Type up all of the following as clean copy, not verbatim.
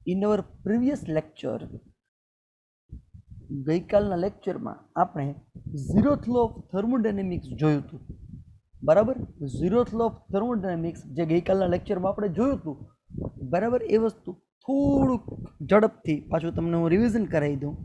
In our previous lecture, ગઈકાલના લેક્ચરમાં આપણે zeroth law of thermodynamics જોયું હતું. બરાબર, ઝીરોથ લો ઓફ થર્મોડાયનેમિક્સ જે ગઈકાલના લેક્ચરમાં આપણે જોયું હતું, બરાબર, એ વસ્તુ થોડુંક ઝડપથી પાછું તમને હું રિવિઝન કરાવી દઉં.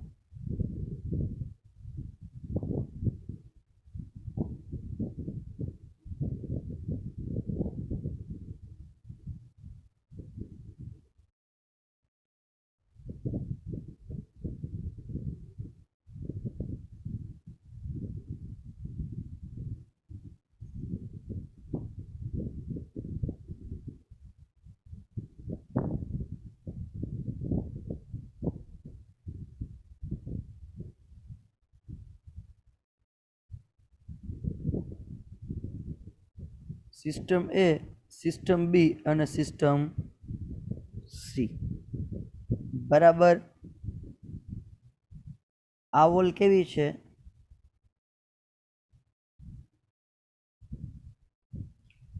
સિસ્ટમ એ, સિસ્ટમ બી અને સિસ્ટમ સી. બરાબર, આ વોલ કેવી છે?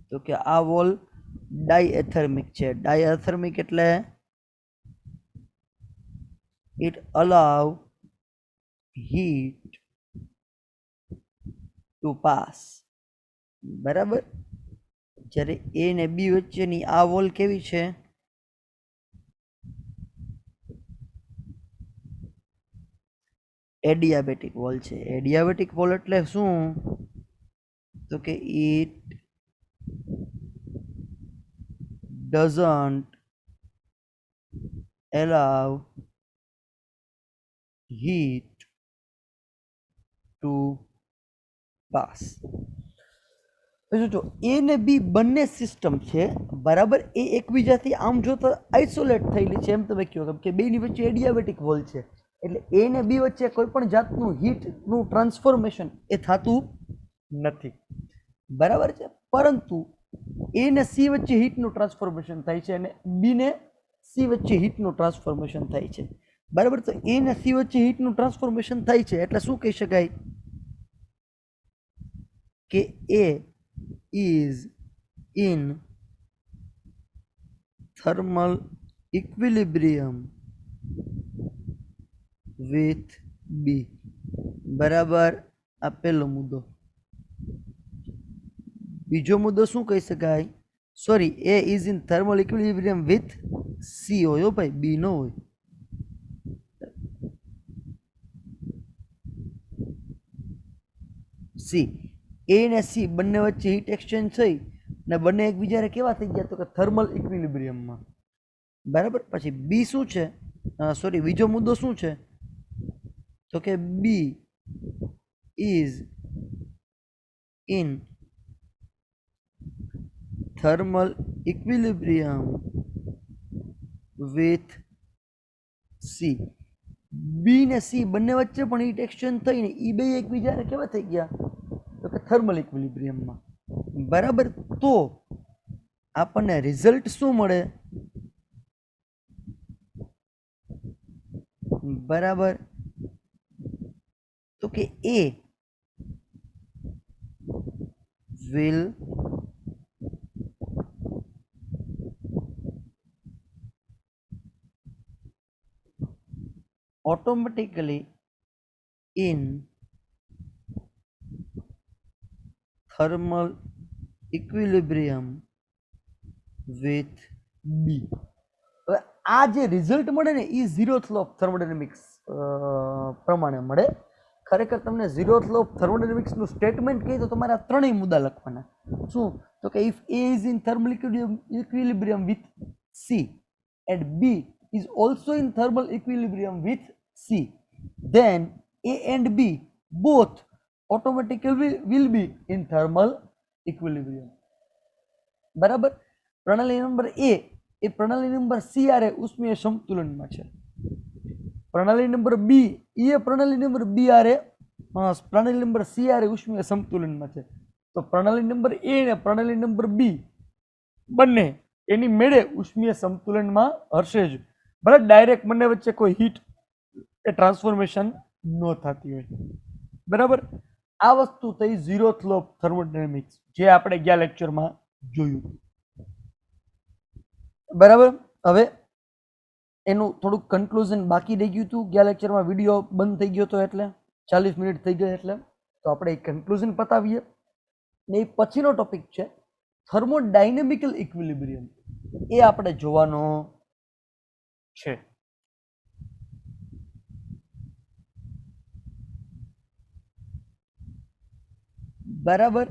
તો કે આ વોલ ડાયએથર્મિક છે. ડાયએથર્મિક એટલે it allow heat to pass. બરાબર, જ્યારે એ ને બી વચ્ચેની આ વોલ કેવી છે? એડિયાબેટિક વોલ છે. એડિયાબેટિક વોલ એટલે શું? તો કે it doesn't allow heat to pass. જો એ ને બી બંને સિસ્ટમ છે, બરાબર, એ એકબીજાથી આમ જોતા આઇસોલેટ થયેલી છે એમ તમે કહો, કેમ કે બેની વચ્ચે એડિયાબેટિક વોલ છે, એટલે એ ને બી વચ્ચે કોઈ પણ જાતનું હીટનું ટ્રાન્સફોર્મેશન એ થતું નથી. બરાબર છે, પરંતુ એ ને સી વચ્ચે હીટનું ટ્રાન્સફોર્મેશન થાય છે અને બી ને સી વચ્ચે હીટનું ટ્રાન્સફોર્મેશન થાય છે. બરાબર, તો એ ને સી વચ્ચે હીટનું ટ્રાન્સફોર્મેશન થાય છે એટલે શું કહી શકાય કે એ is in thermal equilibrium with B. બરાબર, આ પહેલો મુદ્દો. બીજો મુદ્દો શું કહી શકાય? Sorry, A is in thermal equilibrium with C હોય ભાઈ, બી નો હોય. સી, એ ને સી બંને વચ્ચે હીટ એક્સચેન્જ થઈ ને બંને એકબીજાને કેવા થઈ ગયા? તો કે થર્મલ ઇક્વિલિબ્રિયમમાં. બરાબર, પછી બી શું છે? સોરી, બીજો મુદ્દો શું છે? તો કે B is in thermal equilibrium with C. B ને સી બંને વચ્ચે પણ હીટ એક્સચેન્જ થઈને ઈ બે એકબીજાને કેવા થઈ ગયા? તો કે થર્મલ ઇક્વિલિબ્રિયમમાં. બરાબર, તો આપણને રિઝલ્ટ શું મળે? બરાબર, તો કે એ will automatically in thermal equilibrium with B. હવે આ જે રિઝલ્ટ મળે ને એ ઝીરોથ લો ઓફ થર્મોડાયનેમિક્સ પ્રમાણે મળે. ખરેખર તમને ઝીરોથ લો ઓફ થર્મોડાયનેમિક્સનું સ્ટેટમેન્ટ કહી તો તમારે આ ત્રણેય મુદ્દા લખવાના. શું? તો કે if A is in thermal equilibrium with C and B is also in thermal equilibrium with C, then A and B both automatically will be in thermal equilibrium. બરાબર, પ્રણાલી નંબર એ એ પ્રણાલી નંબર સી આરે ઉષ્મીય સંતુલનમાં છે. પ્રણાલી number બી એ પ્રણાલી number બી આરે પ્રણાલી નંબર સી આરે ઉષ્મીય સંતુલનમાં છે. તો પ્રણાલી નંબર એ ને પ્રણાલી નંબર બી બંને એની મેળે ઉષ્મીય સંતુલનમાં હશે જ. ભલે ડાયરેક્ટ બંને વચ્ચે કોઈ હીટ એ ટ્રાન્સફોર્મેશન ન થતી હોય. બરાબર, આ વસ્તુ થઈ ઝીરોથ લો ઓફ થર્મોડાયનેમિક્સ જે આપણે ગયા લેક્ચરમાં જોયું. બરાબર, હવે એનું થોડુંક કન્ક્લુઝન બાકી રહી ગયું હતું ગયા લેક્ચરમાં, વિડીયો બંધ થઈ ગયો હતો એટલે 40 મિનિટ થઈ ગઈ, એટલે તો આપણે એક કન્ક્લુઝન પતાવીએ ને એ પછીનો ટોપિક છે થર્મોડાયનેમિકલ ઇક્વિલિબ્રિયમ. એ આપણે જોવાનો છે. બરાબર,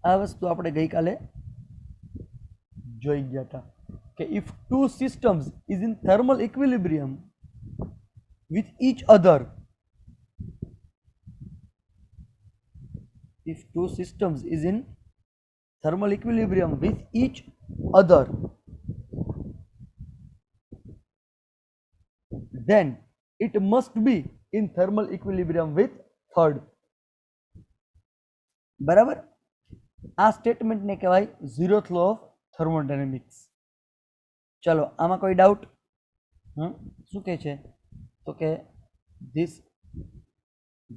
આ વસ્તુ આપણે ગઈકાલે જોઈ ગયા હતા કે if two systems is in thermal equilibrium with each other, if two systems is in thermal equilibrium with each other, then it must be in thermal equilibrium with third. બરાબર, આ સ્ટેટમેન્ટને કહેવાય ઝીરોથ લો ઓફ થર્મોડાયનેમિક્સ. ચલો, આમાં કોઈ doubt? શું કહે છે? તો કે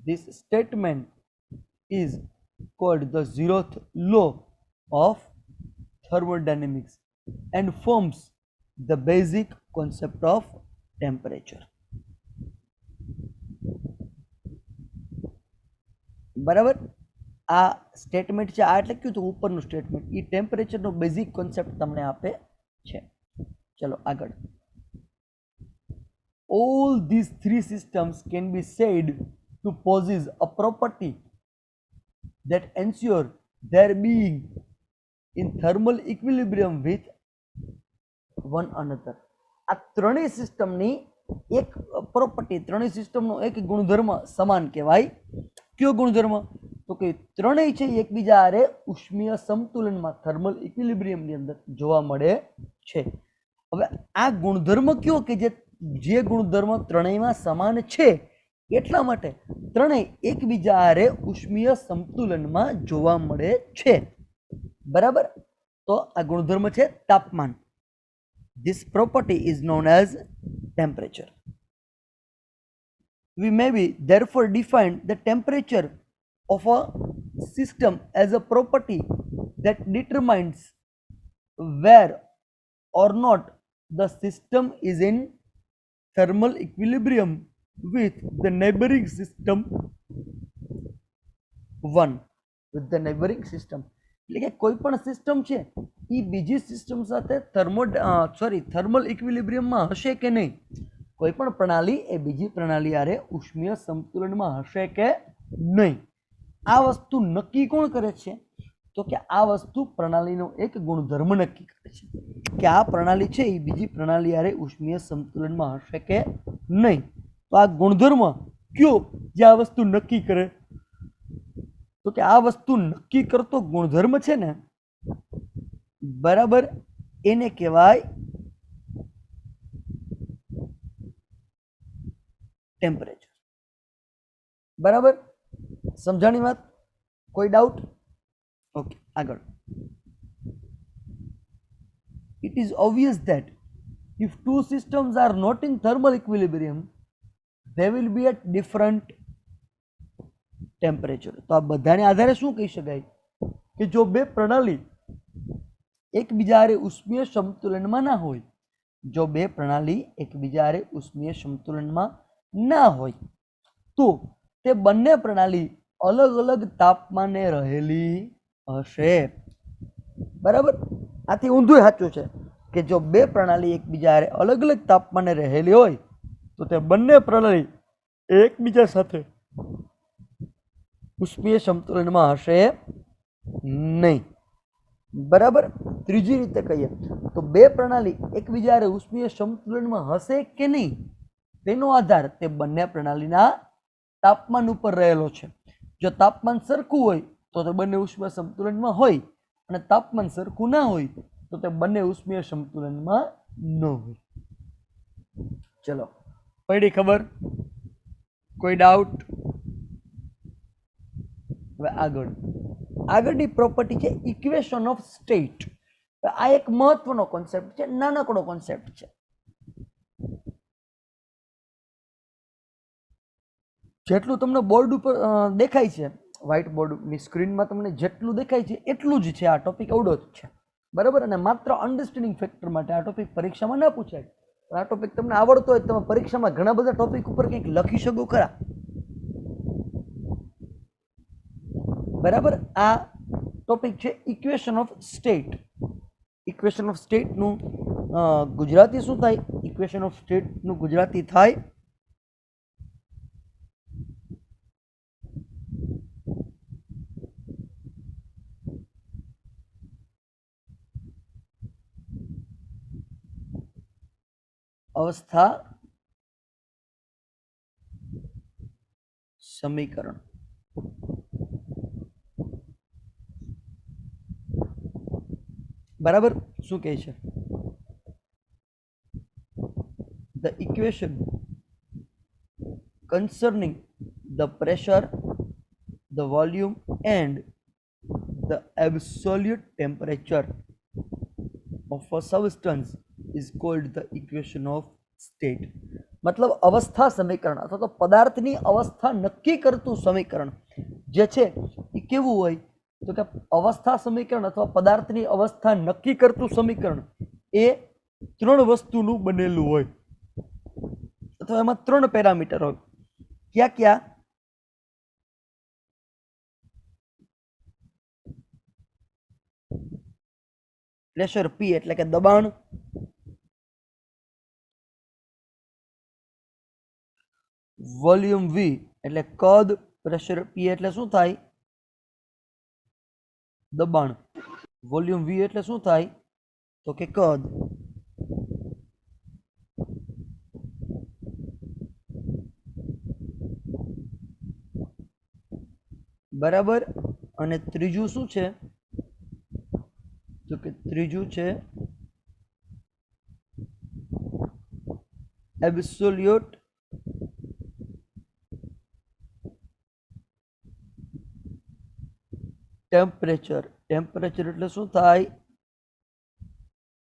this statement is called the zeroth law of thermodynamics and forms the basic concept of temperature. બરાબર, આ સ્ટેટમેન્ટ છે, આ એટલે કયું તો ઉપરનું સ્ટેટમેન્ટ, એ ટેમ્પરેચરનો બેઝિક કોન્સેપ્ટ તમને આપે છે. ચલો આગળ. All these three systems can be said to possess a property that ensure their being in thermal equilibrium with one another. આ ત્રણેય સિસ્ટમની એક પ્રોપર્ટી, ત્રણેય સિસ્ટમનો એક ગુણધર્મ સમાન કહેવાય. કયો ગુણધર્મ? તો કે ત્રણેય છે એકબીજા હારે ઉષ્મીય સંતુલનમાં થર્મલ ઇક્વિલિબ્રિયમની અંદર જોવા મળે છે. હવે આ ગુણધર્મ કયો કે જે ગુણધર્મ ત્રણેયમાં સમાન છે એટલા માટે ત્રણેય એકબીજા હારે ઉષ્મીય સંતુલનમાં જોવા મળે છે. બરાબર, તો આ ગુણધર્મ છે તાપમાન. This property is known as temperature. We may be therefore define the temperature of a system as a property that determines where or not the system is in thermal equilibrium with the neighboring system 1. With the neighboring system, એટલે કે કોઈ પણ system છે એ બીજી system સાથે thermal ઇક્વિલિબ્રિયમમાં હશે કે નહીં. કોઈ પણ પ્રણાલી એ બીજી પ્રણાલી હારે ઉષ્મીય સંતુલનમાં હશે કે નહીં. આ વસ્તુ નક્કી કોણ કરે છે? તો કે આ વસ્તુ પ્રણાલીનો એક ગુણધર્મ નક્કી કરે છે કે આ પ્રણાલી છે એ બીજી પ્રણાલી હારે ઉષ્મીય સંતુલનમાં હશે કે નહીં. તો આ ગુણધર્મ કયો જે આ વસ્તુ નક્કી કરે? તો કે આ વસ્તુ નક્કી કરતો ગુણધર્મ છે ને, બરાબર, એને કહેવાય ટેમ્પરેચર. બરાબર, સમજાણી વાત? કોઈ ડાઉટ? ઓકે, આગળ. It is obvious that if two systems are not in thermal equilibrium, they will be at different temperature. તો આ બધાને આધારે શું કહી શકાય કે જો બે પ્રણાલી એકબીજા હારે ઉષ્મીય સંતુલનમાં ના હોય, જો બે પ્રણાલી એકબીજા હારે ઉષ્મીય સંતુલનમાં ના હોય તો તે બંને પ્રણાલી અલગ અલગ તાપમાને રહેલી હશે. બરાબર, આથી ઊંધું સાચું છે કે જો બે પ્રણાલી એકબીજા હારે અલગ અલગ તાપમાને રહેલી હોય તો તે બંને પ્રણાલી એકબીજા સાથે ઉષ્મીય સંતુલનમાં હશે નહીં. બરાબર, ત્રીજી રીતે કહીએ તો બે પ્રણાલી એકબીજા હારે ઉષ્મીય સંતુલનમાં હશે કે નહીં તેનો આધાર તે બંને પ્રણાલીના તાપમાન ઉપર રહેલો છે. જો તાપમાન સરખું હોય તો તે બંને ઉષ્મીય સંતુલનમાં હોય, અને તાપમાન સરખું ના હોય તો તે બંને ઉષ્મીય સંતુલનમાં ન હોય. ચલો, પડી ખબર? કોઈ ડાઉટ? હવે આગળની પ્રોપર્ટી છે ઇક્વેશન ઓફ સ્ટેટ. આ એક મહત્વનો કોન્સેપ્ટ છે, નાનકડો કોન્સેપ્ટ છે. જેટલું તમને બોર્ડ ઉપર દેખાય છે, વ્હાઇટ બોર્ડની સ્ક્રીનમાં તમને જેટલું દેખાય છે એટલું જ છે. આ ટોપિક અવડો જ છે. બરાબર, અને માત્ર અન્ડરસ્ટેન્ડિંગ ફેક્ટર માટે આ ટોપિક પરીક્ષામાં ના પૂછાય. આ ટોપિક તમને આવડતો હોય તમે પરીક્ષામાં ઘણા બધા ટોપિક ઉપર કંઈક લખી શકો ખરા, બરાબર. આ ટોપિક છે equation of state. Equation of સ્ટેટનું ગુજરાતી શું થાય? ઇક્વેશન ઓફ સ્ટેટનું ગુજરાતી થાય અવસ્થા સમીકરણ. બરાબર. શું કહે છે? The equation concerning the pressure, the volume and the absolute temperature of a substance is called the equation of state. मतलब अवस्था समीकरण अथवा तो पदार्थनी अवस्था नक्की करतुं समीकरण जे छे ए केवुं होय तो के अवस्था समीकरण अथवा पदार्थनी अवस्था नक्की करतुं समीकरण ए त्रण वस्तुनुं बनेलुं होय अथवा एमां त्रण पेरामीटर होय. क्या क्या? प्रेशर P એટલે કે દબાણ, વોલ્યુમ V એટલે કદ, પ્રેશર P એટલે શું થાય? દબાણ. વોલ્યુમ V એટલે શું થાય? તો કે કદ. બરાબર. અને ત્રીજું શું છે? તો કે ત્રીજું છે એબ્સોલ્યુટ ટેમ્પરેચર. ટેમ્પરેચર એટલે શું થાય?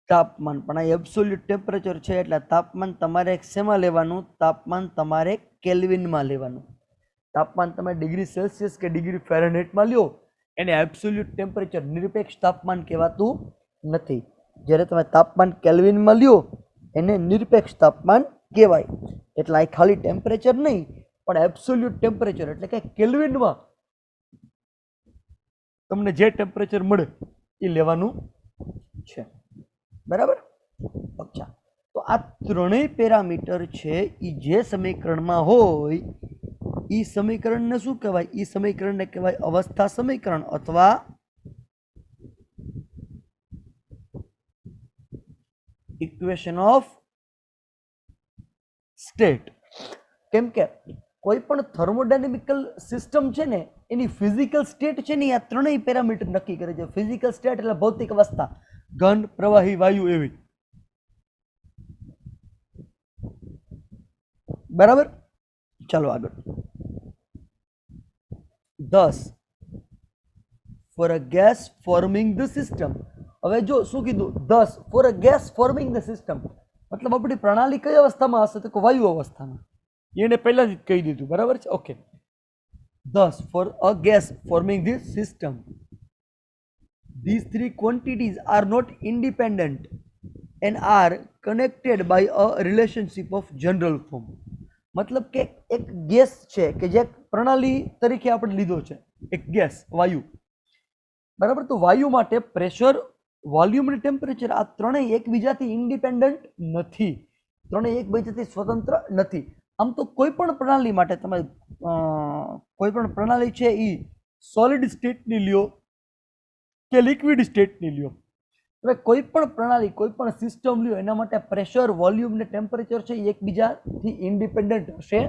તાપમાન. પણ આ એબ્સોલ્યુટ ટેમ્પરેચર છે એટલે તાપમાન તમારે શેમાં લેવાનું? તાપમાન તમારે કેલ્વિનમાં લેવાનું. તાપમાન તમે ડિગ્રી સેલ્સિયસ કે ડિગ્રી ફેરનહીટમાં લ્યો એને એબ્સોલ્યુટ ટેમ્પરેચર નિરપેક્ષ તાપમાન કહેવાતું નથી. જ્યારે તમે તાપમાન કેલ્વિનમાં લ્યો એને નિરપેક્ષ તાપમાન કહેવાય. એટલે આ ખાલી ટેમ્પરેચર નહીં પણ એબ્સોલ્યુટ ટેમ્પરેચર એટલે કે કેલ્વિનમાં તમને જે ટેમ્પરેચર મળે એ લેવાનું છે. બરાબર. અચ્છા, તો આ ત્રણેય પેરામીટર છે એ જે સમીકરણમાં હોય એ સમીકરણને શું કહેવાય? એ સમીકરણને કહેવાય અવસ્થા સમીકરણ અથવા ઇક્વેશન ઓફ સ્ટેટ. કેમ કે કોઈ પણ થર્મોડાયનેમિકલ સિસ્ટમ છે ને એની ફિઝિકલ સ્ટેટ છે ને આ ત્રણેય પેરામીટર નક્કી કરે છે. ફિઝિકલ સ્ટેટ એટલે ભૌતિક અવસ્થા, ઘન, પ્રવાહી, વાયુ એવી. બરાબર. ચાલો આગળ. Thus, for a gas forming the system. હવે જો શું કીધું? Thus, for a gas forming the system મતલબ આપણી પ્રણાલી કઈ અવસ્થામાં હશે? તો વાયુ અવસ્થામાં. એને પહેલા જ કહી દીધું. બરાબર છે. Okay. Thus, for a gas forming this system, these three quantities are not independent and are connected by a relationship of general form. मतलब કે એક ગેસ છે કે જે પ્રણાલી તરીકે આપણે લીધો છે, એક ગેસ વાયુ. બરાબર. તો વાયુ માટે પ્રેશર, વોલ્યુમ અને ટેમ્પરેચર આ ત્રણેય એકબીજાથી ઇન્ડિપેન્ડન્ટ નથી, ત્રણેય એકબીજાથી સ્વતંત્ર નથી. આમ તો કોઈ પણ પ્રણાલી માટે તમે કોઈ પણ પ્રણાલી છે એ સોલિડ સ્ટેટની લ્યો કે લિક્વિડ સ્ટેટની લ્યો, તમે કોઈ પણ પ્રણાલી, કોઈ પણ સિસ્ટમ લ્યો એના માટે પ્રેશર, વોલ્યુમ ને ટેમ્પરેચર છે એ એકબીજાથી ઇન્ડિપેન્ડન્ટ હશે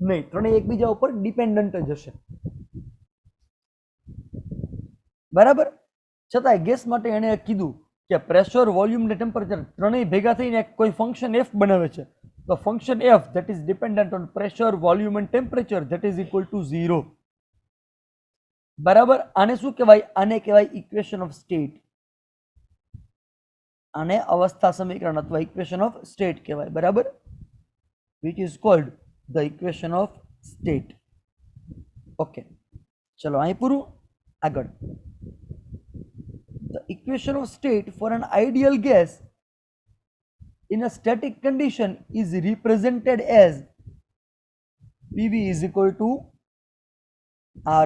નહીં, ત્રણેય એકબીજા ઉપર ડિપેન્ડન્ટ જ હશે. બરાબર. છતાંય ગેસ માટે એણે કીધું કે પ્રેશર, વોલ્યુમ ને ટેમ્પરેચર ત્રણેય ભેગા થઈને કોઈ ફંક્શન એફ બનાવે છે. તો function F that is dependent on pressure, volume and temperature that is equal to 0. બરાબર. આને શું કહેવાય? આને કહેવાય ઇક્વેશન ઓફ સ્ટેટ. આને અવસ્થા સમીકરણ અથવા ઇક્વેશન ઓફ સ્ટેટ કહેવાય. બરાબર. Which is called the equation of state. Okay, ચલો અહીં પૂરું. આગળ. The equation of state for an ideal gas in a static condition is represented as PV is equal to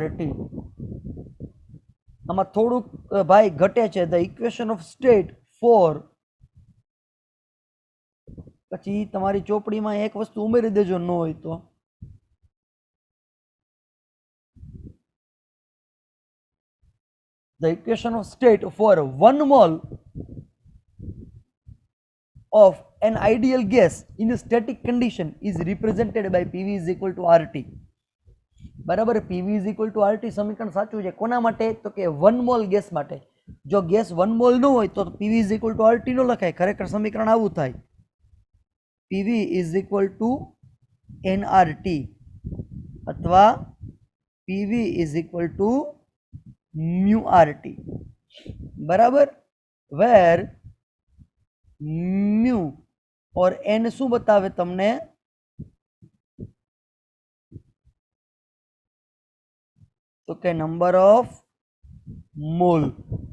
RT. આમાં થોડુંક ભાઈ ઘટે છે. The equation of state for, પછી તમારી ચોપડીમાં એક વસ્તુ ઉમેરી દેજો ન હોય તો. The equation of state for 1 mole of an ideal gas in a static condition is represented by PV is equal to RT. બરાબર, PV is equal to RT સમીકરણ સાચું છે. કોના માટે? તો કે 1 મોલ ગેસ માટે. જો ગેસ 1 મોલ ન હોય તો PV is equal to RT નો લખાય. ખરેખર સમીકરણ આવું થાય, PV is equal to nRT અથવા PV is equal to mu RT. બરાબર, where mu और n શું બતાવે તમને? તો કે નંબર ઓફ મોલ.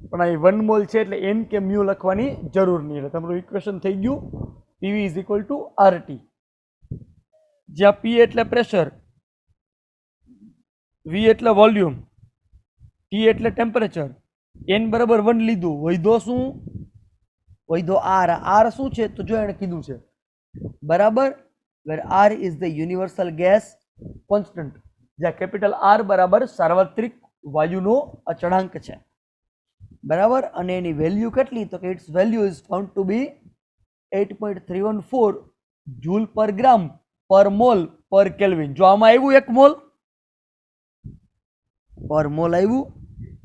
પણ આ 1 મોલ છે એટલે n કે mu લખવાની જરૂર નહીં. એટલે તમારું ઇક્વેશન થઈ ગયું PV is equal to RT. જ્યાં P એટલે પ્રેશર, V એટલે વોલ્યુમ, T એટલે ટેમ્પરેચર, n બરાબર 1 લીધું. વૈધો શું? વૈધો R. R શું છે? તો જો એને કીધું છે, બરાબર, where R is the universal gas constant. જ્યાં કેપિટલ R બરાબર સાર્વત્રિક વાયુનો અચળાંક છે. બરાબર, અને એની વેલ્યુ કેટલી? તો કે its value is found to be 8.314 joule per gram પર મોલ પર કેલ્વિન. જો આમાં આવ્યું 1 મોલ પર મોલ આવ્યું,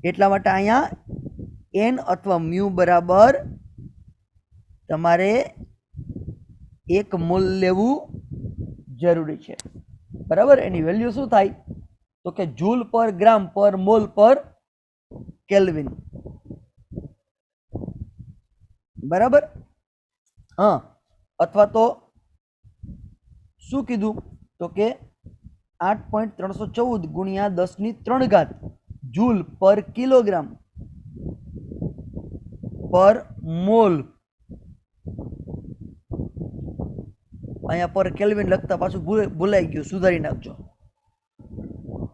એટલા માટે અહીંયા n અથવા મ્યુ બરાબર તમારે 1 મોલ લેવું જરૂરી છે. બરાબર, એની વેલ્યુ શું થાય? તો કે જૂલ પર ગ્રામ પર મોલ પર કેલ્વિન. બરાબર, હા, અથવા તો શું કીધું? તો કે 8.314 ગુણ્યા 10⁻³ જૂલ પર કિલોગ્રામ પર મોલ. અહીંયા પર કેલ્વિન લખતા પાછું ભૂલાઈ ગયું, સુધારી નાખજો.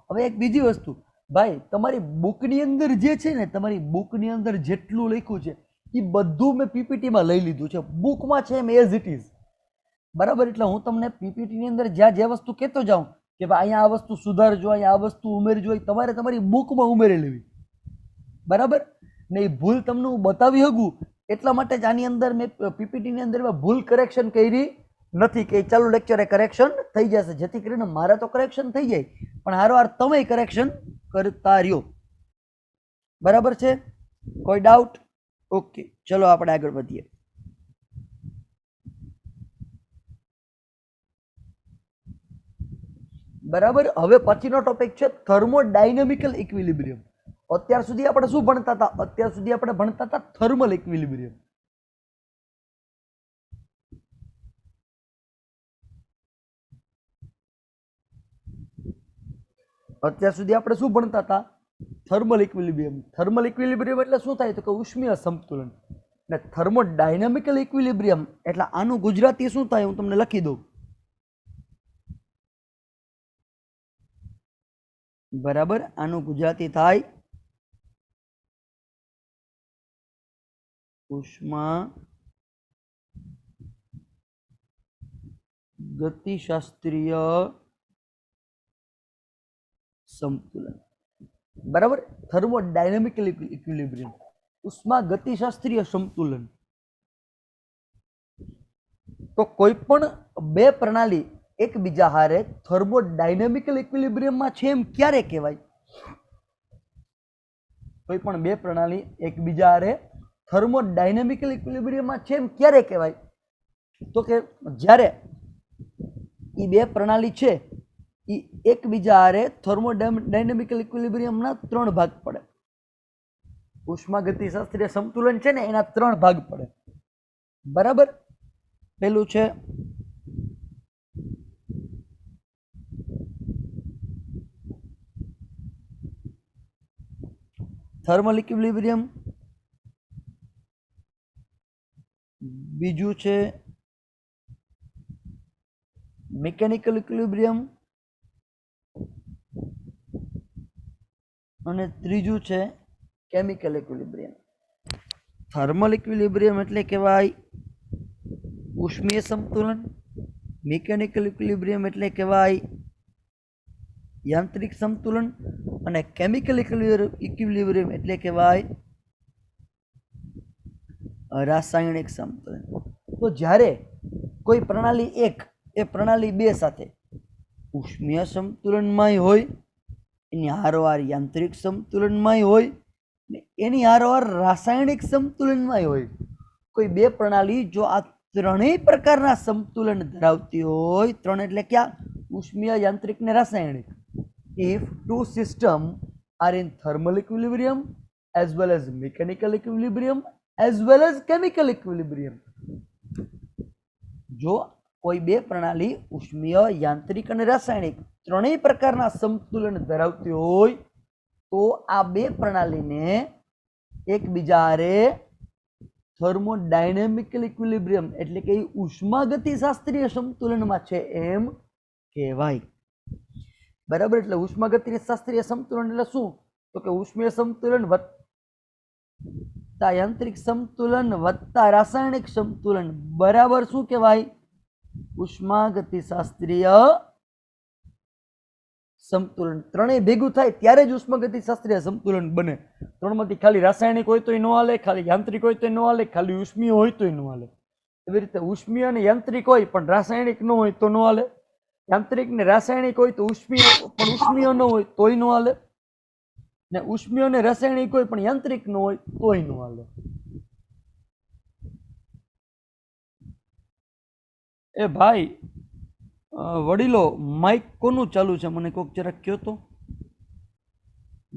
હવે એક બીજી વસ્તુ ભાઈ, તમારી બુકની અંદર જે છે ને, તમારી બુકની અંદર જેટલું લખ્યું છે એ બધું મેં પીપીટીમાં લઈ લીધું છે. બુકમાં છે એમ એઝ ઇટ ઇઝ. બરાબર, એટલે હું તમને પીપીટીની અંદર જ્યાં જે વસ્તુ કહેતો જાઉં કે ભાઈ અહીંયા આ વસ્તુ સુધારજો, અહીંયા આ વસ્તુ ઉમેરજો, એ તમારે તમારી બુકમાં ઉમેરી લેવી. બરાબર ને, એ ભૂલ તમને હું બતાવી શકું એટલા માટે જ આની અંદર મેં પીપીટીની અંદર ભૂલ કરેક્શન કરી નથી કે ચાલુ લેક્ચરે કરેક્શન થઈ જશે, જેથી કરીને મારે તો કરેક્શન થઈ જાય પણ હારોહાર તમે કરેક્શન કરતા રહ્યો. બરાબર છે? કોઈ ડાઉટ? ઓકે, ચલો આપણે આગળ વધીએ. બરાબર, હવે પછીનો ટોપિક છે થર્મોડાયનેમિકલ ઇક્વિલિબ્રિયમ. અત્યાર સુધી આપણે શું ભણતા હતા? અત્યાર સુધી આપણે ભણતા હતા થર્મલ ઇક્વિલિબ્રિયમ. અત્યાર સુધી આપણે શું ભણતા હતા? Thermal equilibrium. થર્મલ ઇક્વિલિબ્રિયમ એટલે શું થાય? તો કે ઉષ્મીય સંતુલન. ને થર્મોડાયનેમિકલ ઇક્વિલિબ્રિયમ એટલે આનું ગુજરાતી શું થાય? હું તમને લખી દઉં. બરાબર, આનું ગુજરાતી થાય ઉષ્મા ગતિશાસ્ત્રીય સંતુલન. બરાબર, થર્મોડાયનેમિકલ ઇક્વિલિબ્રિયમ, ઉષ્મા ગતિશાસ્ત્રીય સંતુલન. તો કોઈ પણ બે પ્રણાલી એકબીજા હારે થર્મોડાયનેમિકલ ઇક્વિલિબ્રિયમમાં છે એમ ક્યારે કહેવાય? કોઈ પણ બે પ્રણાલી એકબીજા હારે થર્મોડાયનેમિકલ ઇક્વિલિબ્રિયમમાં છે એમ ક્યારે કહેવાય? તો કે જ્યારે એ બે પ્રણાલી છે એ એકબીજા હારે થર્મોડાયનેમિકલ ઇક્વિલિબ્રિયમના 3 ભાગ પડે. ઉષ્મા ગતિશાસ્ત્રીય સંતુલન છે ને એના 3 ભાગ પડે. બરાબર, પેલું છે થર્મલ ઇક્વિલિબ્રિયમ, બીજું છે મિકેનિકલ ઇક્વિલિબ્રિયમ અને ત્રીજું છે કેમિકલ ઇક્વિલિબ્રિયમ. થર્મલ ઇક્વિલિબ્રિયમ એટલે કહેવાય ઉષ્મીય સંતુલન, મિકેનિકલ ઇક્વિલિબ્રિયમ એટલે કહેવાય યાંત્રિક સંતુલન અને કેમિકલ ઇક્વિલિબ્રિયમ એટલે કહેવાય રાસાયણિક સંતુલન. તો જ્યારે કોઈ પ્રણાલી 1 એ પ્રણાલી 2 સાથે ઉષ્મીય સંતુલનમાંય હોય, એની હારોહાર યાંત્રિક સંતુલનમાંય હોય ને એની હારોહાર રાસાયણિક સંતુલનમાંય હોય. કોઈ બે પ્રણાલી જો આ ત્રણેય પ્રકારના સંતુલન ધરાવતી હોય, ત્રણ એટલે ક્યાં? ઉષ્મીય, યાંત્રિક ને રાસાયણિક. If two systems are in thermal equilibrium as well as mechanical equilibrium as well as chemical equilibrium, જો કોઈ બે પ્રણાલી ઉષ્મીય, યાંત્રિક અને રાસાયણિક ત્રણેય પ્રકારના સંતુલન ધરાવતી હોય તો આ બે પ્રણાલીને એકબીજા હારે થર્મોડાયનેમિકલ ઇક્વિલિબ્રિયમ એટલે કે ઉષ્માગતિશાસ્ત્રીય સંતુલનમાં છે એમ કહેવાય. બરાબર. એટલે ઉષ્માગતિ શાસ્ત્રીય સંતુલન એટલે શું? તો કે ઉષ્મીય સંતુલન વત્તા યાંત્રિક સંતુલન વત્તા રાસાયણિક સંતુલન બરાબર શું કહેવાય? ઉષ્માગતિ શાસ્ત્રીય સંતુલન. ત્રણેય ભેગું થાય ત્યારે જ ઉષ્માગતિ શાસ્ત્રીય સંતુલન બને. ત્રણમાંથી ખાલી રાસાયણિક હોય તોય ન હાલે, ખાલી યાંત્રિક હોય તોય ન હાલે, ખાલી ઉષ્મીય હોય તોય ન હાલે. એવી રીતે ઉષ્મીય અને યાંત્રિક હોય પણ રાસાયણિક ન હોય તો ન હાલે. યાંત્રિક ને રાસાયણિક હોય તો ઉષ્મીય પણ ઉષ્મીય ન હોય તોય ન હાલે, ને ઉષ્મીય અને રાસાયણિક હોય પણ યાંત્રિક ન હોય તોય ન હાલે. એ ભાઈ વડીલો, માઇક કોનું ચાલુ છે? મને કોક જરાક કયો તો.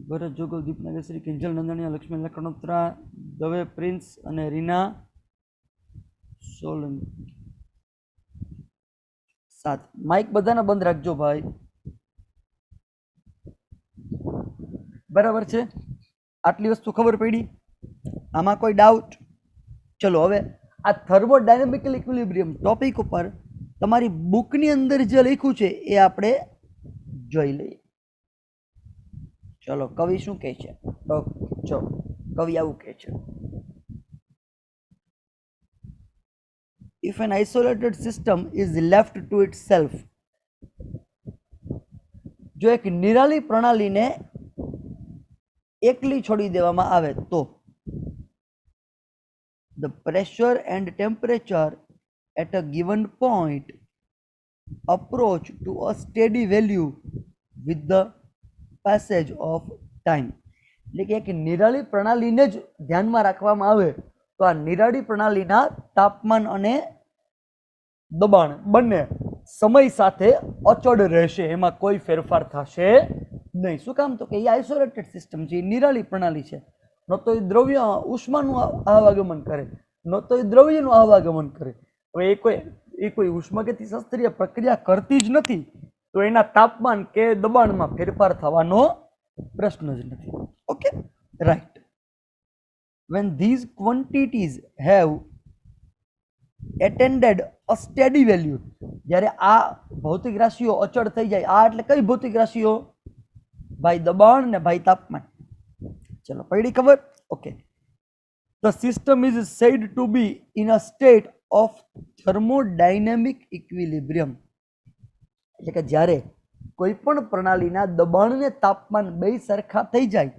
ભરત જોગલ, દીપના કેસરી, કિંજલ નંદણીયા, લક્ષ્મી લખણોત્રા, દવે પ્રિન્સ અને રીના સોલંકી. 7. માઇક બધાના બંધ રાખજો ભાઈ. બરાબર છે? આટલી વસ્તુ ખબર પડી? આમાં કોઈ ડાઉટ? ચલો હવે આ થર્મોડાયનેમિકલ ઇક્વિલિબ્રિયમ ટોપિક ઉપર તમારી બુકની અંદર જે લખ્યું છે એ આપણે જોઈ લઈએ. ચલો કવિ શું કહે છે? ચલો કવિ આવું કહે છે. If an isolated system is left to itself, જો એક નિરાલી પ્રણાલીને એકલી છોડી દેવામાં આવે તો the pressure and temperature at a given point approach to a steady value with the passage of time. એટલે કે એક નિરાળી પ્રણાલીને જ ધ્યાનમાં રાખવામાં આવે તો આ નિરાળી પ્રણાલીના તાપમાન અને દબાણ બંને સમય સાથે અચળ રહેશે, એમાં કોઈ ફેરફાર થશે નહીં. શું કામ? તો કે એ આઇસોલેટેડ સિસ્ટમ છે, એ નિરાળી પ્રણાલી છે. ન તો એ દ્રવ્ય ઉષ્માનું આવાગમન કરે, ન તો એ દ્રવ્યનું આવાગમન કરે. હવે એ કોઈ ઉષ્માગતિશાસ્ત્રીય પ્રક્રિયા કરતી જ નથી તો એના તાપમાન કે દબાણમાં ફેરફાર થવાનો પ્રશ્ન જ નથી. Okay, right. When these quantities have attained a steady value, જ્યારે આ ભૌતિક રાશિઓ અચળ થઈ જાય. આ એટલે કઈ ભૌતિક રાશિઓ? ભાઈ દબાણ ને ભાઈ તાપમાન. ચલો પડી ખબર? Okay. The system is said to be in a state of thermodynamic equilibrium. એટલે કે જ્યારે કોઈ પણ પ્રણાલીના દબાણ ને તાપમાન બે સરખા થઈ જાય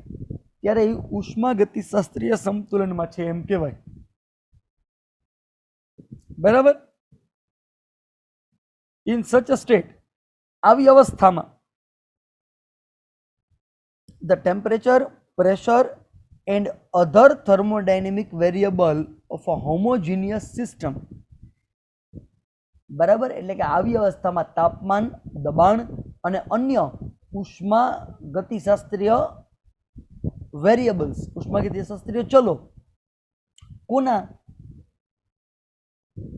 ત્યારે એ ઉષ્માગતિશાસ્ત્રીય સંતુલનમાં છે એમ કહેવાય. બરાબર? ઇન સચ અ સ્ટેટ, આવી અવસ્થામાં the temperature, pressure and other thermodynamic variable of a homogeneous system. બરાબર? એટલે કે આવી અવસ્થામાં તાપમાન, દબાણ અને અન્ય ઉષ્મા ગતિશાસ્ત્રીય વેરિયેબલ્સ, ઉષ્માગતિશાસ્ત્રીય ચલો કોના?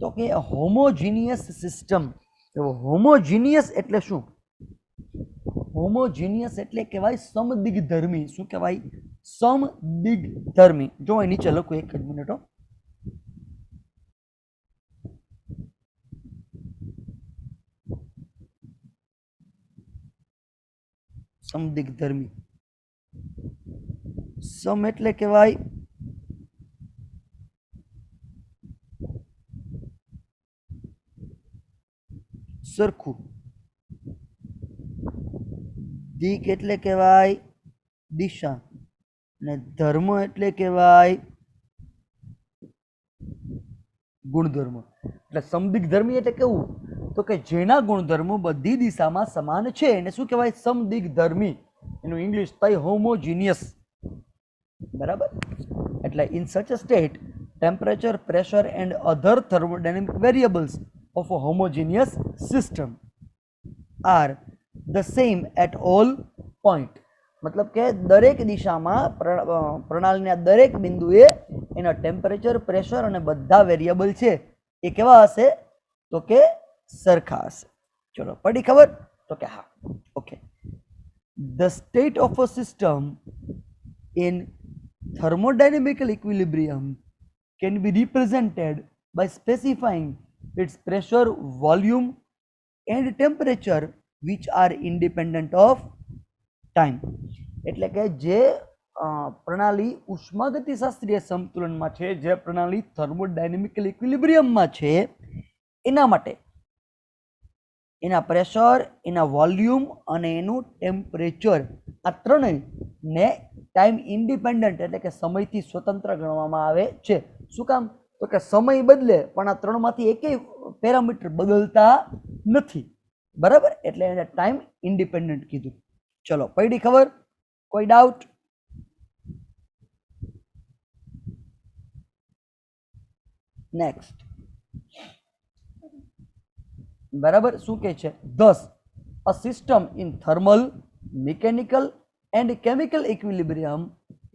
તો કે હોમોજીનિયસ સિસ્ટમ. હોમોજીનિયસ એટલે શું? હોમોજીનિયસ એટલે કહેવાય સમદિગ્ધર્મી. શું કહેવાય? સમદિગ્ધર્મી. જો અહીં નીચે લખું, એક જ મિનિટ. સમદિગ્ધર્મી. સમ એટલે કહેવાય સરખું, દિક એટલે કહેવાય દિશા, અને ધર્મ એટલે કહેવાય ગુણધર્મ. એટલે સમદિગ્ધર્મી એટલે કેવું, તો કે જેના ગુણધર્મો બધી દિશામાં સમાન છે એને શું કહેવાય, સમદિગ્ધર્મી. એનું ઇંગ્લિશ થાય હોમોજીનિયસ. બરાબર. એટલે in such a state temperature, pressure and other thermodynamic variables of a homogeneous system are the same at all point. મતલબ કે દરેક દિશામાં પ્રણાલીના દરેક બિંદુએ એના ટેમ્પરેચર, પ્રેશર અને બધા વેરિયેબલ છે એ કેવા હશે, તો કે સરખા હશે. ચલો પડી ખબર, તો કે હા. Okay. The state of a system in thermodynamical equilibrium can be represented by specifying its pressure, volume and temperature which are independent of time. એટલે કે જે પ્રણાલી ઉષ્માગતિશાસ્ત્રીય સંતુલનમાં છે, જે પ્રણાલી થર્મોડાયનેમિકલ ઇક્વિલિબ્રિયમમાં છે, એના માટે એના પ્રેશર, એના વોલ્યુમ અને એનું ટેમ્પરેચર આ ત્રણેયને ટાઈમ ઇન્ડિપેન્ડન્ટ એટલે કે સમયથી સ્વતંત્ર ગણવામાં આવે છે. શું કામ, તો કે સમય બદલે પણ આ ત્રણમાંથી એકેય પેરામીટર બદલતા નથી. બરાબર, એટલે એને ટાઈમ ઇન્ડિપેન્ડન્ટ કીધું. ચલો પડી ખબર, કોઈ ડાઉટ? નેક્સ્ટ. બરાબર, શું કહે છે? Thus a system in thermal, mechanical and chemical equilibrium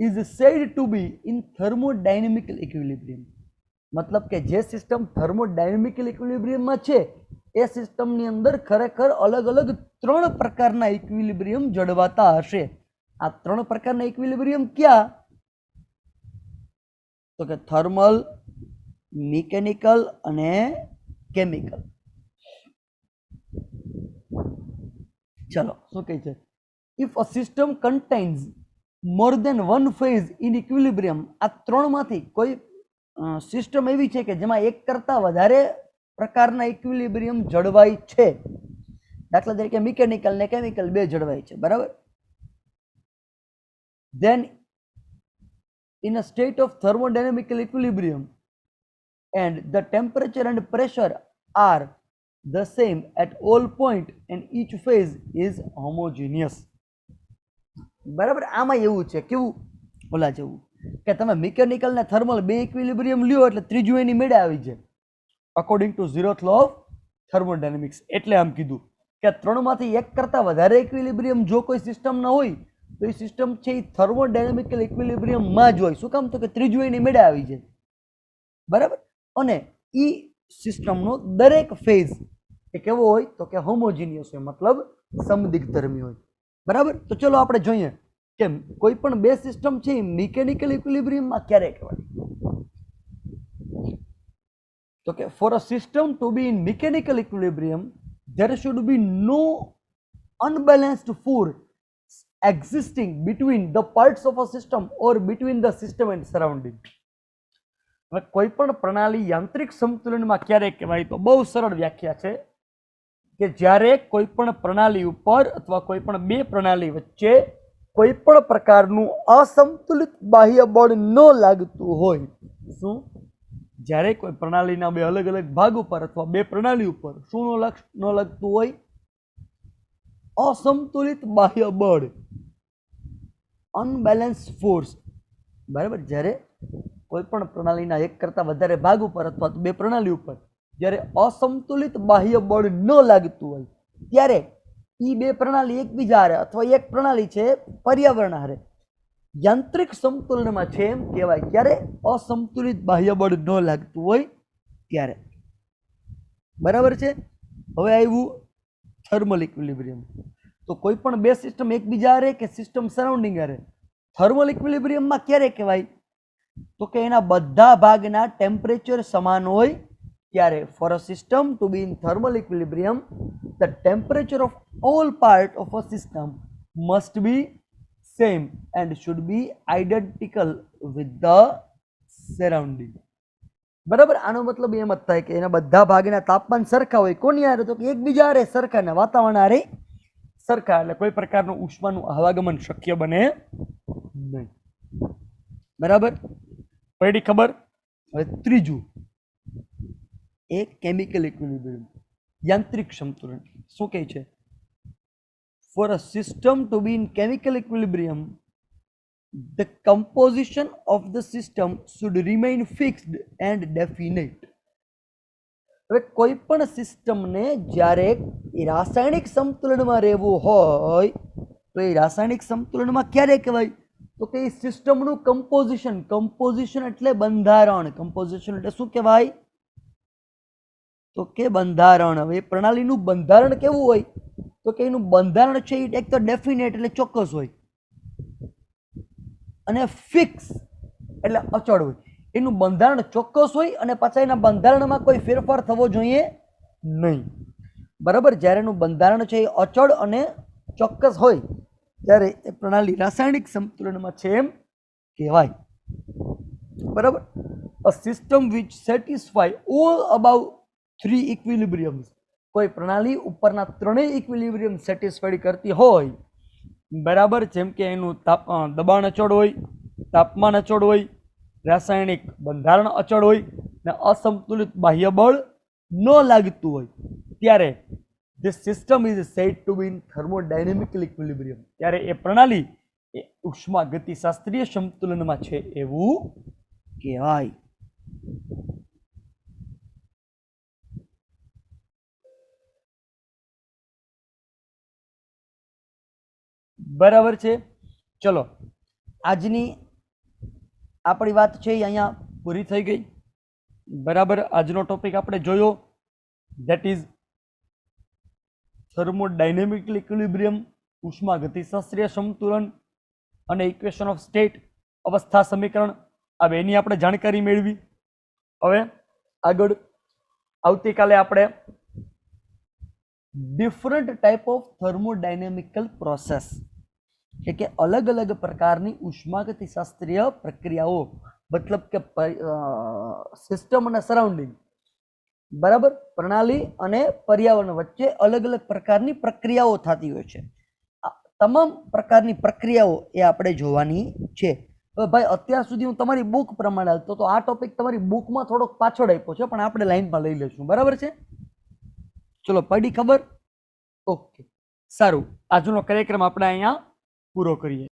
is said to be in thermodynamical equilibrium. મતલબ કે જે સિસ્ટમ થર્મોડાયનેમિકલ ઇક્વિલિબ્રિયમમાં છે એ સિસ્ટમની અંદર ખરેખર અલગ અલગ ત્રણ પ્રકારના ઇક્વિલિબ્રિયમ જળવાતા હશે. આ ત્રણ પ્રકારના ઇક્વિલિબ્રિયમ ક્યાં, તો કે થર્મલ, મિકેનિકલ અને કેમિકલ. ચલો શું કહે છે? If a system contains more than one phase in equilibrium, આ ત્રણમાંથી કોઈ સિસ્ટમ એવી છે કે જેમાં એક કરતાં વધારે પ્રકારના ઇક્વિલિબ્રિયમ જળવાય છે. દાખલા તરીકે મિકેનિકલ ને કેમિકલ બે જળવાય છે. બરાબર. then in a state of thermodynamical equilibrium and the temperature and pressure are the same at all point and each phase is homogeneous. બરાબર. આમાં એવું છે કેવું, ઓલા જેવું કે તમે મિકેનિકલ ને થર્મલ બે ઇક્વિલિબ્રિયમ લ્યો એટલે ત્રીજું એની મેળે આવી જાય according to zeroth law of thermodynamics. એટલે આમ કીધું કે ત્રણમાંથી એક કરતાં વધારે ઇક્વિલિબ્રિયમ જો કોઈ સિસ્ટમના હોય તો એ સિસ્ટમ છે એ થર્મોડાયનેમિકલ ઇક્વિલિબ્રિયમમાં જ હોય. શું કામ, તો કે ત્રીજું એની મેળે આવી જાય. બરાબર. અને એ સિસ્ટમનો દરેક ફેઝ એ કેવો હોય, તો કે હોમોજીનિયસ હોય, મતલબ સમદિગ્ધર્મી હોય. બરાબર. તો ચલો આપણે જોઈએ કે કોઈ પણ બે સિસ્ટમ છે એ મિકેનિકલ ઇક્વિલિબ્રિયમમાં ક્યારે કહેવાય. તો કે for a system to be in mechanical equilibrium there should be no unbalanced force existing between the parts of a system or between the system and surrounding. હવે કોઈ પણ પ્રણાલી યાંત્રિક સંતુલનમાં ક્યારે કહેવાય, તો બહુ સરળ વ્યાખ્યા છે કે જ્યારે કોઈ પણ પ્રણાલી ઉપર અથવા કોઈ પણ બે પ્રણાલી વચ્ચે કોઈ પણ પ્રકારનું અસંતુલિત બાહ્ય બળ ન લાગતું હોય. શું? જ્યારે કોઈ પ્રણાલીના બે અલગ અલગ ભાગ ઉપર અથવા બે પ્રણાલી ઉપર શું ન લાગતું હોય, અસંતુલિત બાહ્ય બળ, અનબેલેન્સ ફોર્સ. બરાબર. જ્યારે કોઈ પણ પ્રણાલીના એક કરતાં વધારે ભાગ ઉપર અથવા બે પ્રણાલી ઉપર જ્યારે અસંતુલિત બાહ્ય બળ ન લાગતું હોય ત્યારે એ બે પ્રણાલી એકબીજા હારે અથવા એક પ્રણાલી છે પર્યાવરણ હારે યાંત્રિક સંતુલનમાં છે એમ કહેવાય. ક્યારે? અસંતુલિત બાહ્ય બળ ન લાગતું હોય ત્યારે. બરાબર છે. હવે આવ્યું થર્મલ ઇક્વિલિબ્રિયમ. તો કોઈ પણ બે સિસ્ટમ એકબીજા હારે કે સિસ્ટમ સરાઉન્ડિંગ હારે થર્મલ ઇક્વિલિબ્રિયમમાં ક્યારે કહેવાય, તો કે એના બધા ભાગના ટેમ્પરેચર સમાન હોય ત્યારે. For a system to be in thermal equilibrium the temperature of all part of a system must be same and should be identical with the surrounding. બરાબર, આનો મતલબ એમ જ થાય કે એના બધા ભાગના તાપમાન સરખા હોય. કોની હારે? તો કે એકબીજા હારે સરખા ને વાતાવરણ હારે સરખા, એટલે કોઈ પ્રકારનું ઉષ્માનું આવાગમન શક્ય બને નહીં. બરાબર, પડી ખબર? હવે ત્રીજું, એ કેમિકલ ઇક્વિલિબ્રિયમ, યાંત્રિક સંતુલન. શું કહે છે? For a system to be in chemical equilibrium, the composition of the system should remain fixed and definite. હવે કોઈ પણ સિસ્ટમને જ્યારે એ રાસાયણિક સંતુલનમાં રહેવું હોય તો એ રાસાયણિક સંતુલનમાં ક્યારે કહેવાય? તો કે એ સિસ્ટમનું કમ્પોઝિશન, કમ્પોઝિશન એટલે બંધારણ, કમ્પોઝિશન એટલે શું કહેવાય? તો કે બંધારણ. હવે પ્રણાલીનું બંધારણ કેવું હોય? તો કે એનું બંધારણ છે એ એક તો ડેફિનેટ એટલે ચોક્કસ હોય, અને ફિક્સ એટલે અચળ હોય. એનું બંધારણ ચોક્કસ હોય અને પાછા એના બંધારણમાં કોઈ ફેરફાર થવો જોઈએ નહીં. બરાબર, જ્યારે એનું બંધારણ છે એ અચળ અને ચોક્કસ હોય ત્યારે એ પ્રણાલી રાસાયણિક સંતુલનમાં છે એમ કહેવાય. બરાબર, a system which satisfy all above 3 equilibriums, કોઈ પ્રણાલી ઉપરના ત્રણેય ઇક્વિલિબ્રિયમ સેટિસ્ફાઈડ કરતી હોય. બરાબર, જેમ કે એનું દબાણ અચળ હોય, તાપમાન અચળ હોય, રાસાયણિક બંધારણ અચળ હોય ને અસંતુલિત બાહ્ય બળ ન લાગતું હોય, ત્યારે this system is said to be in thermodynamical equilibrium. ત્યારે એ પ્રણાલી એ ઉષ્મા ગતિશાસ્ત્રીય સંતુલનમાં છે એવું કહેવાય. બરાબર છે. ચલો, આજની આપણી વાત છે એ અહીંયા પૂરી થઈ ગઈ. બરાબર, આજનો ટોપિક આપણે જોયો, ધેટ ઇઝ થર્મોડાયનેમિકલ ઇક્વિલિબ્રિયમ, ઉષ્મા ગતિશાસ્ત્રીય સંતુલન અને ઇક્વેશન ઓફ સ્ટેટ, અવસ્થા સમીકરણ. આ બેની આપણે જાણકારી મેળવી. હવે આગળ આવતીકાલે આપણે ડિફરન્ટ ટાઈપ ઓફ થર્મોડાયનેમિકલ પ્રોસેસ, એટલે કે અલગ અલગ પ્રકારની ઉષ્માગતિશાસ્ત્રીય પ્રક્રિયાઓ, મતલબ કે સિસ્ટમ અને સરાઉન્ડિંગ, બરાબર, પ્રણાલી અને પર્યાવરણ વચ્ચે અલગ અલગ પ્રકારની પ્રક્રિયાઓ થતી હોય છે. તમામ પ્રકારની પ્રક્રિયાઓ એ આપણે જોવાની છે. હવે ભાઈ, અત્યાર સુધી હું તમારી બુક પ્રમાણે હાલતો તો આ ટોપિક તમારી બુકમાં થોડોક પાછળ આપ્યો છે, પણ આપણે લાઈનમાં લઈ લઈશું. બરાબર છે? ચલો, પડી ખબર? ઓકે, સારું. આજનો કાર્યક્રમ આપણે અહીંયા પૂરો કરીએ.